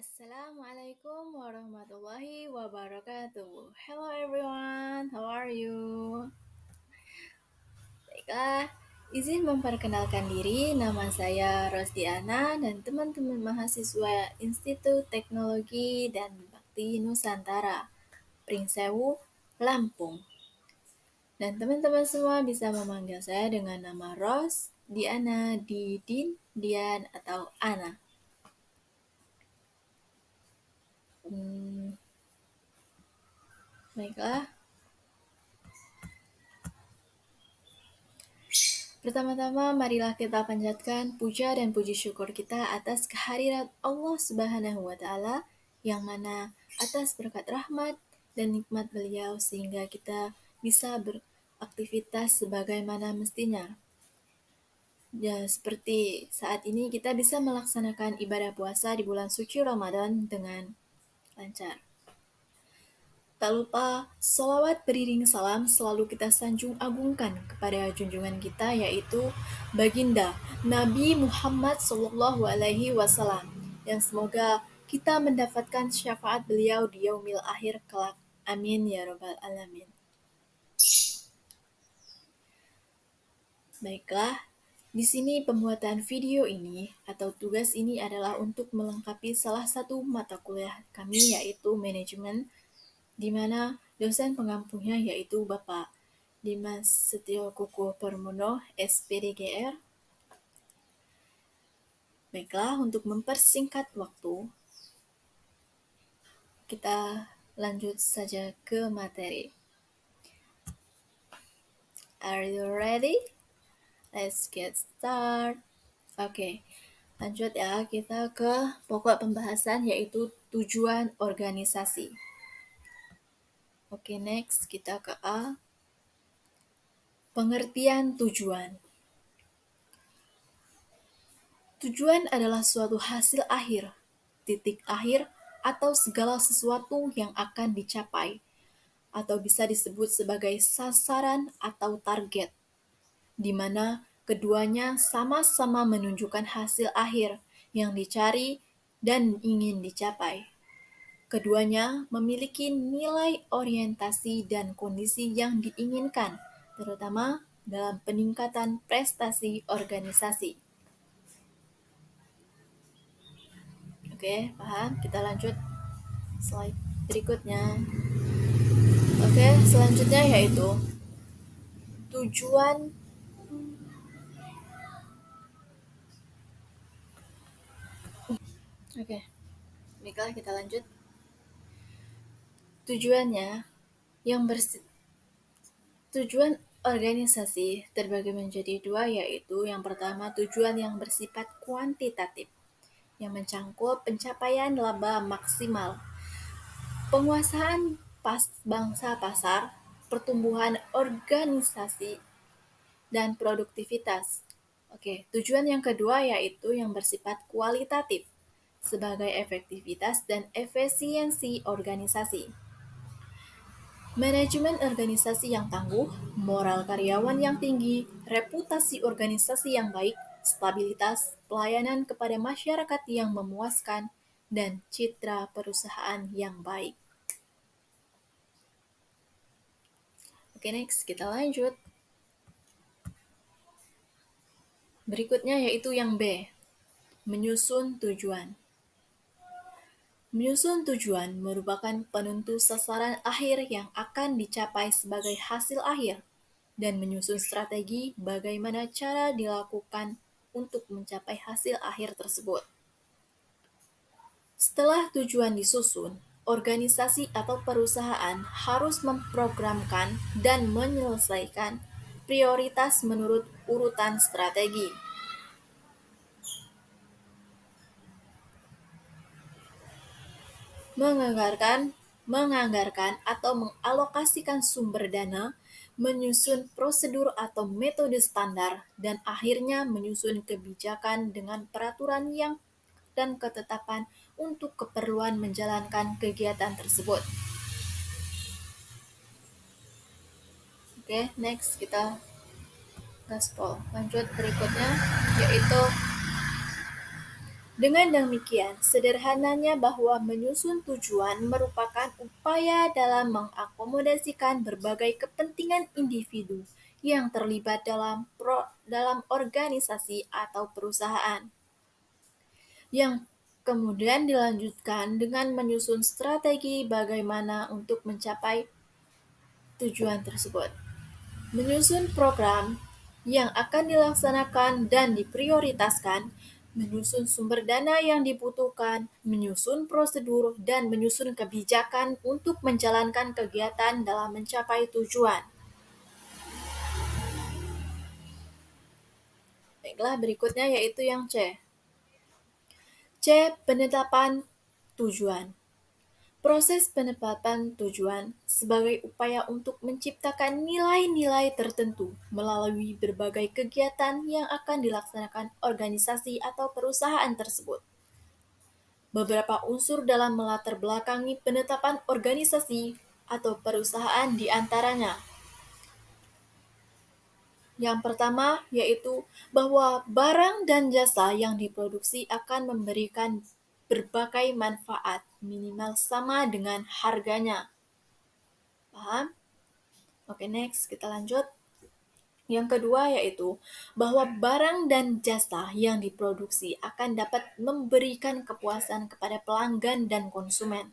Assalamualaikum warahmatullahi wabarakatuh. Hello everyone, how are you? Baiklah, izin memperkenalkan diri, nama saya Rosdiana dan teman-teman mahasiswa Institut Teknologi dan Bakti Nusantara, Pringsewu, Lampung. Dan teman-teman semua bisa memanggil saya dengan nama Ros, Diana, Didin, Dian, atau Ana. Baiklah, pertama-tama, marilah kita panjatkan puja dan puji syukur kita atas kehadirat Allah Subhanahu wa Ta'ala, yang mana atas berkat rahmat dan nikmat beliau sehingga kita bisa beraktivitas sebagaimana mestinya. Ya, seperti saat ini kita bisa melaksanakan ibadah puasa di bulan suci Ramadan dengan lancar. Tak lupa, sholawat beriring salam selalu kita sanjung agungkan kepada junjungan kita, yaitu Baginda Nabi Muhammad SAW. Dan semoga kita mendapatkan syafaat beliau di yaumil akhir kelak. Amin ya robbal alamin. Baiklah, di sini pembuatan video ini atau tugas ini adalah untuk melengkapi salah satu mata kuliah kami, yaitu manajemen, di mana dosen pengampunya yaitu Bapak Dimas Setio Kuku Permono, SPDGR. Baiklah, untuk mempersingkat waktu, kita lanjut saja ke materi. Are you ready? Let's get start. Oke, lanjut ya, kita ke pokok pembahasan yaitu tujuan organisasi. Oke, next kita ke A. Pengertian tujuan. Tujuan adalah suatu hasil akhir, titik akhir, atau segala sesuatu yang akan dicapai, atau bisa disebut sebagai sasaran atau target, di mana keduanya sama-sama menunjukkan hasil akhir yang dicari dan ingin dicapai. Keduanya memiliki nilai orientasi dan kondisi yang diinginkan, terutama dalam peningkatan prestasi organisasi. Oke, paham? Kita lanjut slide berikutnya. Oke, selanjutnya yaitu tujuan. Oke, baiklah kita lanjut. Tujuan organisasi terbagi menjadi dua, yaitu yang pertama tujuan yang bersifat kuantitatif, yang mencangkup pencapaian laba maksimal, penguasaan bangsa pasar, pertumbuhan organisasi, dan produktivitas. Oke, tujuan yang kedua yaitu yang bersifat kualitatif, sebagai efektivitas dan efisiensi organisasi. Manajemen organisasi yang tangguh, moral karyawan yang tinggi, reputasi organisasi yang baik, stabilitas, pelayanan kepada masyarakat yang memuaskan, dan citra perusahaan yang baik. Oke, next kita lanjut. Berikutnya yaitu yang B, menyusun tujuan. Menyusun tujuan merupakan penentu sasaran akhir yang akan dicapai sebagai hasil akhir, dan menyusun strategi bagaimana cara dilakukan untuk mencapai hasil akhir tersebut. Setelah tujuan disusun, organisasi atau perusahaan harus memprogramkan dan menyelesaikan prioritas menurut urutan strategi. Menganggarkan atau mengalokasikan sumber dana, menyusun prosedur atau metode standar, dan akhirnya menyusun kebijakan dengan peraturan dan ketetapan untuk keperluan menjalankan kegiatan tersebut. Oke, next kita gaspol. Lanjut berikutnya yaitu Dengan demikian, sederhananya bahwa menyusun tujuan merupakan upaya dalam mengakomodasikan berbagai kepentingan individu yang terlibat dalam organisasi atau perusahaan, yang kemudian dilanjutkan dengan menyusun strategi bagaimana untuk mencapai tujuan tersebut. Menyusun program yang akan dilaksanakan dan diprioritaskan, menyusun sumber dana yang dibutuhkan, menyusun prosedur, dan menyusun kebijakan untuk menjalankan kegiatan dalam mencapai tujuan. Baiklah, berikutnya yaitu yang C. C. Penetapan tujuan. Proses penetapan tujuan sebagai upaya untuk menciptakan nilai-nilai tertentu melalui berbagai kegiatan yang akan dilaksanakan organisasi atau perusahaan tersebut. Beberapa unsur dalam melatar belakangi penetapan organisasi atau perusahaan di antaranya. Yang pertama yaitu bahwa barang dan jasa yang diproduksi akan memberikan berbagai manfaat minimal sama dengan harganya. Paham? Oke, next kita lanjut. Yang kedua yaitu bahwa barang dan jasa yang diproduksi akan dapat memberikan kepuasan kepada pelanggan dan konsumen.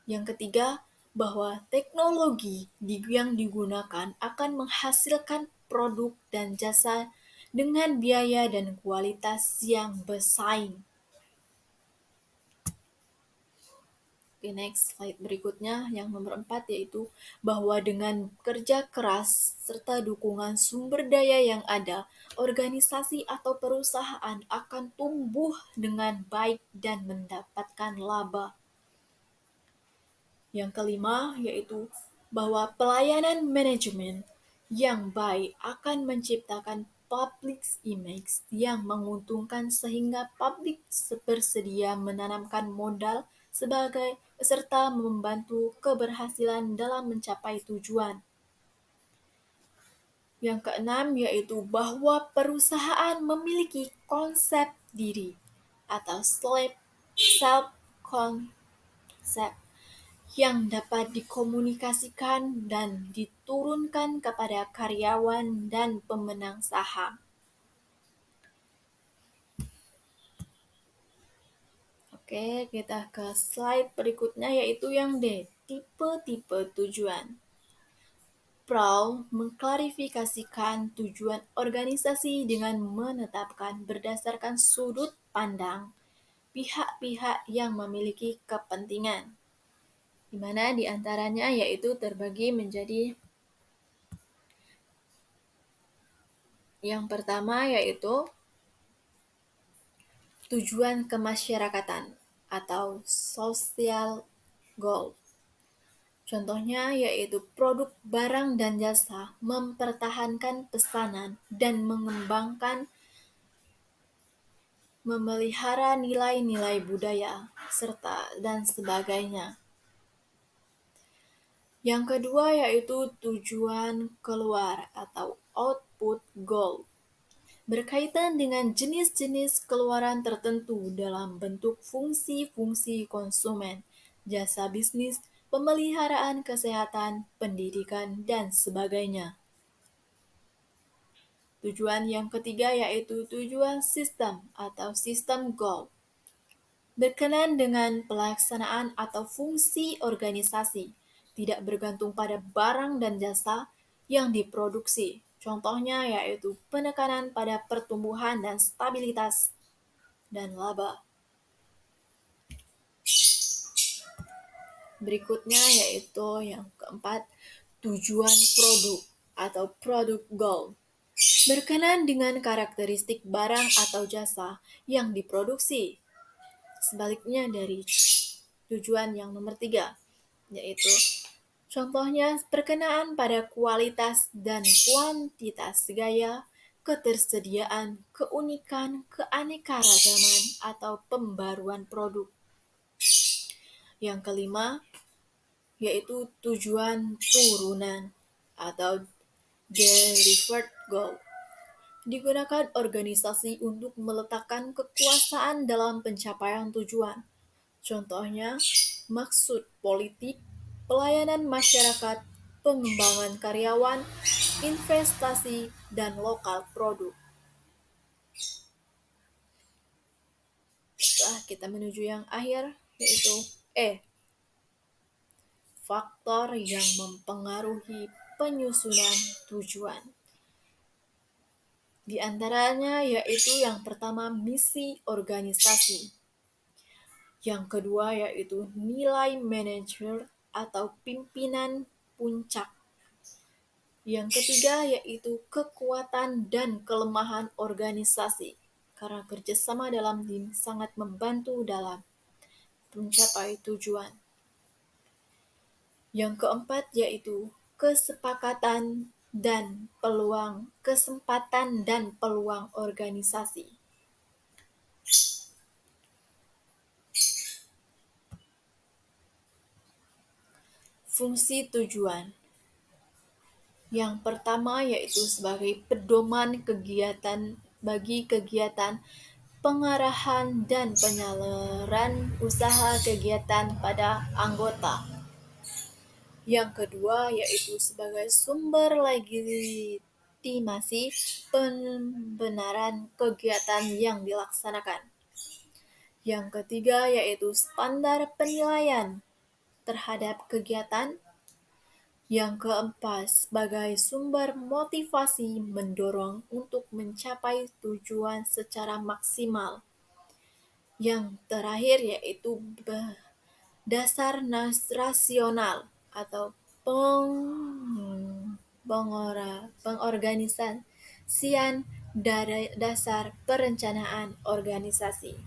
Yang ketiga, bahwa teknologi yang digunakan akan menghasilkan produk dan jasa dengan biaya dan kualitas yang bersaing. Oke, next slide berikutnya yang nomor 4 yaitu bahwa dengan kerja keras serta dukungan sumber daya yang ada, organisasi atau perusahaan akan tumbuh dengan baik dan mendapatkan laba. Yang kelima yaitu bahwa pelayanan manajemen yang baik akan menciptakan public image yang menguntungkan sehingga publik bersedia menanamkan modal sebagai serta membantu keberhasilan dalam mencapai tujuan. Yang keenam yaitu bahwa perusahaan memiliki konsep diri atau self concept yang dapat dikomunikasikan dan diturunkan kepada karyawan dan pemenang saham. Oke, kita ke slide berikutnya yaitu yang D, tipe-tipe tujuan. Prowl mengklarifikasikan tujuan organisasi dengan menetapkan berdasarkan sudut pandang pihak-pihak yang memiliki kepentingan, di mana diantaranya yaitu terbagi menjadi yang pertama yaitu tujuan kemasyarakatan atau social goal. Contohnya yaitu produk barang dan jasa mempertahankan pesanan dan mengembangkan memelihara nilai-nilai budaya serta dan sebagainya. Yang kedua yaitu tujuan keluar atau output goal. Berkaitan dengan jenis-jenis keluaran tertentu dalam bentuk fungsi-fungsi konsumen, jasa bisnis, pemeliharaan kesehatan, pendidikan, dan sebagainya. Tujuan yang ketiga yaitu tujuan sistem atau system goal. Berkenan dengan pelaksanaan atau fungsi organisasi, tidak bergantung pada barang dan jasa yang diproduksi. Contohnya yaitu penekanan pada pertumbuhan dan stabilitas dan laba. Berikutnya yaitu yang keempat, tujuan produk atau product goal. Berkenan dengan karakteristik barang atau jasa yang diproduksi. Sebaliknya dari tujuan yang nomor 3, yaitu contohnya berkenaan pada kualitas dan kuantitas gaya, ketersediaan, keunikan, keanekaragaman, atau pembaruan produk. Yang kelima, yaitu tujuan turunan atau delivered goal. digunakan organisasi untuk meletakkan kekuasaan dalam pencapaian tujuan. Contohnya, maksud politik, pelayanan masyarakat, pengembangan karyawan, investasi, dan lokal produk. Setelah kita menuju yang akhir, yaitu E. Faktor yang mempengaruhi penyusunan tujuan. Di antaranya yaitu yang pertama misi organisasi. Yang kedua yaitu nilai manajer atau pimpinan puncak. Yang ketiga yaitu kekuatan dan kelemahan organisasi. Karena kerjasama dalam tim sangat membantu dalam mencapai tujuan. Yang keempat yaitu kesempatan dan peluang organisasi. Fungsi tujuan. Yang pertama yaitu sebagai pedoman kegiatan bagi kegiatan pengarahan dan penyaluran usaha kegiatan pada anggota. Yang kedua yaitu sebagai sumber legitimasi pembenaran kegiatan yang dilaksanakan. Yang ketiga yaitu standar penilaian terhadap kegiatan. Yang keempat sebagai sumber motivasi mendorong untuk mencapai tujuan secara maksimal. Yang terakhir yaitu dasar rasional atau pengorganisasian dari dasar perencanaan organisasi.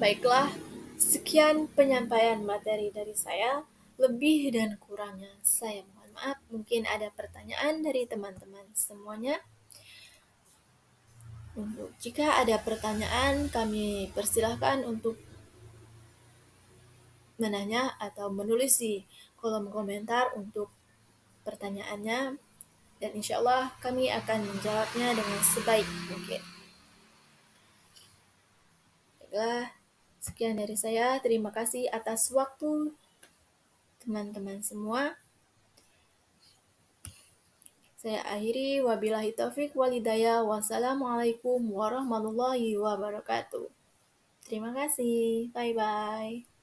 Baiklah, sekian penyampaian materi dari saya. Lebih dan kurangnya saya mohon maaf. Mungkin ada pertanyaan dari teman-teman semuanya. Jika ada pertanyaan, kami persilahkan untuk menanya atau menulis di kolom komentar untuk pertanyaannya. Dan insya Allah kami akan menjawabnya dengan sebaik mungkin. Baiklah, sekian dari saya. Terima kasih atas waktu teman-teman semua. Saya akhiri, wabillahi taufik walhidayah. Wassalamualaikum warahmatullahi wabarakatuh. Terima kasih. Bye-bye.